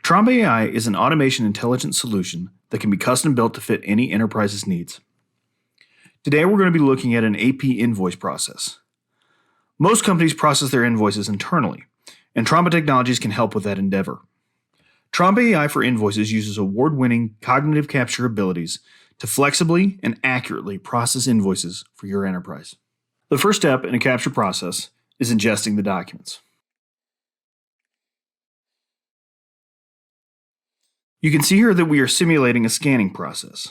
TrombaAI is an automation intelligence solution that can be custom built to fit any enterprise's needs. Today we're going to be looking at an AP invoice process. Most companies process their invoices internally, and Tromba Technologies can help with that endeavor. TrombaAI for Invoices uses award-winning cognitive capture abilities to flexibly and accurately process invoices for your enterprise. The first step in a capture process is ingesting the documents. You can see here that we are simulating a scanning process.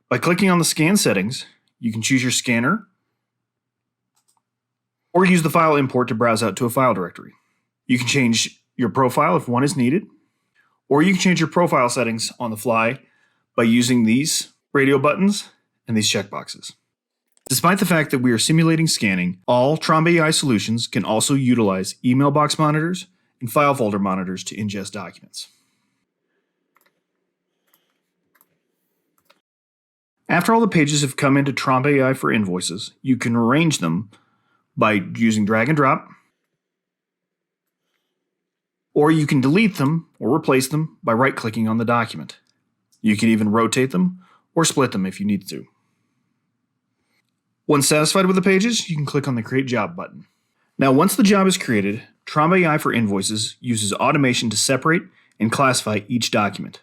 By clicking on the scan settings, you can choose your scanner or use the file import to browse out to a file directory. You can change your profile if one is needed, or you can change your profile settings on the fly by using these radio buttons and these checkboxes. Despite the fact that we are simulating scanning, all TrombaAI solutions can also utilize email box monitors and file folder monitors to ingest documents. After all the pages have come into TrombaAI for Invoices, you can arrange them by using drag and drop, or you can delete them or replace them by right-clicking on the document. You can even rotate them or split them if you need to. Once satisfied with the pages, you can click on the Create Job button. Now, once the job is created, TrombaAI for Invoices uses automation to separate and classify each document.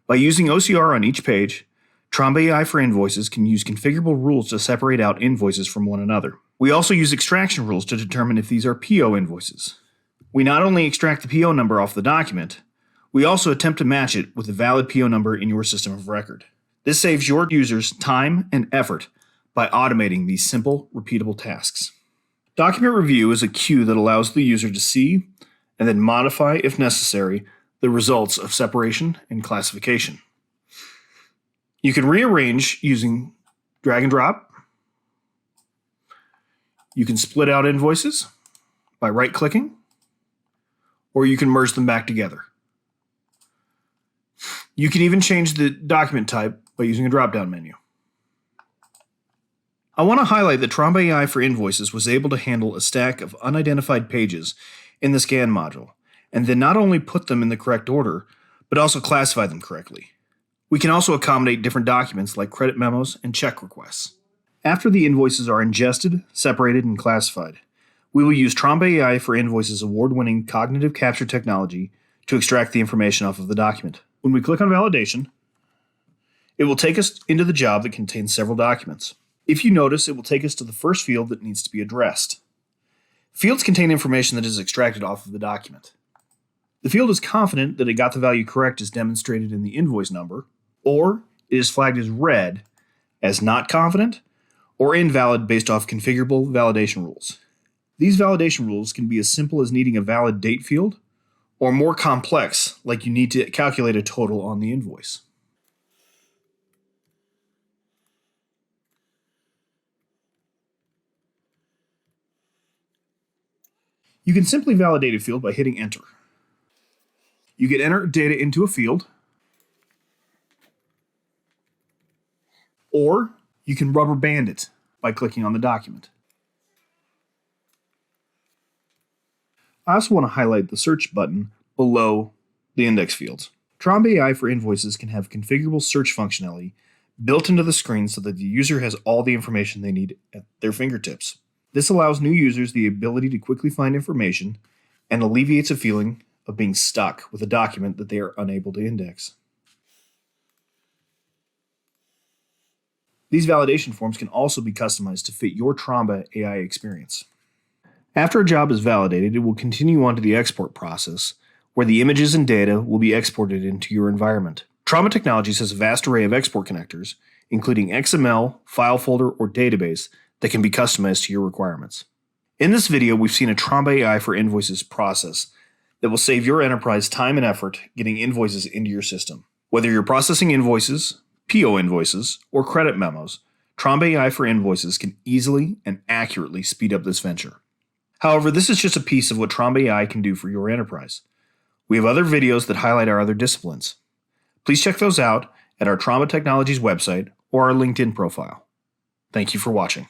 By using OCR on each page, TrombaAI for Invoices can use configurable rules to separate out invoices from one another. We also use extraction rules to determine if these are PO invoices. We not only extract the PO number off the document, we also attempt to match it with a valid PO number in your system of record. This saves your users time and effort by automating these simple, repeatable tasks. Document review is a queue that allows the user to see and then modify, if necessary, the results of separation and classification. You can rearrange using drag and drop. You can split out invoices by right-clicking, or you can merge them back together. You can even change the document type by using a drop-down menu. I want to highlight that TrombaAI for Invoices was able to handle a stack of unidentified pages in the scan module, and then not only put them in the correct order, but also classify them correctly. We can also accommodate different documents like credit memos and check requests. After the invoices are ingested, separated, and classified, we will use TrombaAI for Invoices award-winning cognitive capture technology to extract the information off of the document. When we click on validation, it will take us into the job that contains several documents. If you notice, it will take us to the first field that needs to be addressed. Fields contain information that is extracted off of the document. The field is confident that it got the value correct as demonstrated in the invoice number, or it is flagged as red as not confident or invalid based off configurable validation rules. These validation rules can be as simple as needing a valid date field or more complex, like you need to calculate a total on the invoice. You can simply validate a field by hitting enter. You can enter data into a field, or you can rubber band it by clicking on the document. I also want to highlight the search button below the index fields. TrombaAI for Invoices can have configurable search functionality built into the screen so that the user has all the information they need at their fingertips. This allows new users the ability to quickly find information and alleviates a feeling of being stuck with a document that they are unable to index. These validation forms can also be customized to fit your TrombaAI experience. After a job is validated, it will continue on to the export process, where the images and data will be exported into your environment. Tromba Technologies has a vast array of export connectors, including XML, file folder, or database that can be customized to your requirements. In this video, we've seen a TrombaAI for Invoices process that will save your enterprise time and effort getting invoices into your system. Whether you're processing invoices, PO invoices, or credit memos, TrombaAI for Invoices can easily and accurately speed up this venture. However, this is just a piece of what TrombaAI can do for your enterprise. We have other videos that highlight our other disciplines. Please check those out at our Tromba Technologies website or our LinkedIn profile. Thank you for watching.